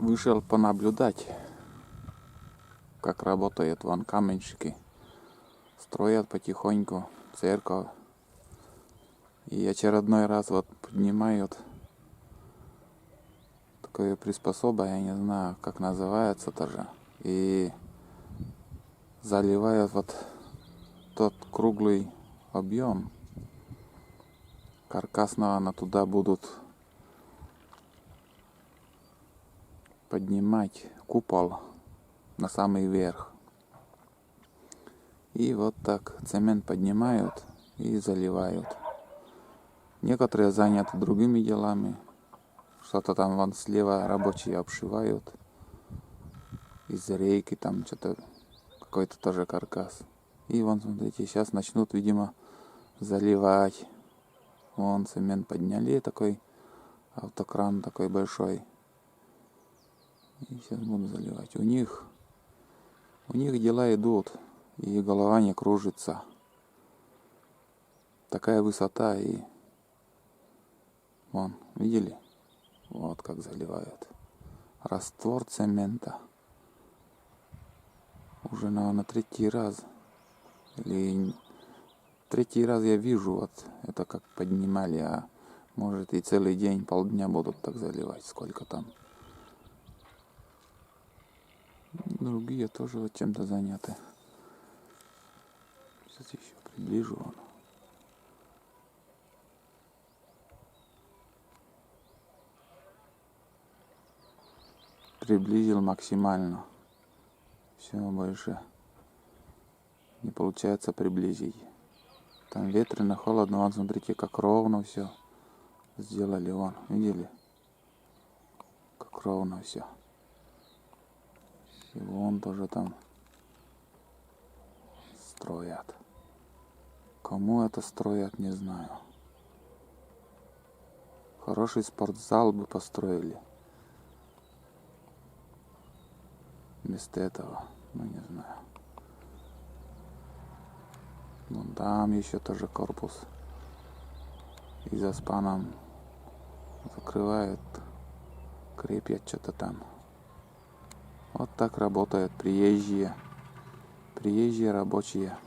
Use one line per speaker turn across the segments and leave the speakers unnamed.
Вышел понаблюдать, как работают вон каменщики. Строят потихоньку церковь. И очередной раз вот поднимают такое приспособа, я не знаю, как называется тоже. И заливают вот тот круглый объем каркасного, на туда будут поднимать купол на самый верх. И вот так цемент поднимают и заливают. Некоторые заняты другими делами. Что-то там вон слева рабочие обшивают. Из рейки там что-то, какой-то тоже каркас. И вон, смотрите, сейчас начнут, видимо, заливать. Вон цемент подняли, такой автокран такой большой. И сейчас будут заливать. У них дела идут, и голова не кружится. Такая высота, и вон, видели? Вот как заливают. Раствор цемента. Уже, наверное, третий раз. Или третий раз я вижу, вот это как поднимали, а может и целый день, полдня будут так заливать, сколько там. Другие тоже вот чем-то заняты. Сейчас еще приближу. Приблизил максимально. Все, больше не получается приблизить. Там ветрено, холодно. Вон, смотрите, как ровно все сделали. Вон, видели? Как ровно все. И вон тоже там строят. Кому это строят, не знаю. Хороший спортзал бы построили. Вместо этого, ну не знаю. Вон там еще тоже корпус. И за спаном закрывают, крепят что-то там. Вот так работают приезжие рабочие.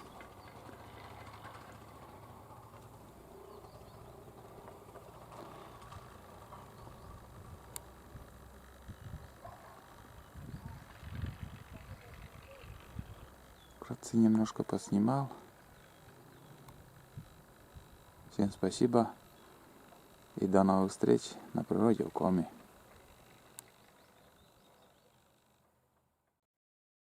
Вкратце немножко поснимал. Всем спасибо и до новых встреч на природе в Коми.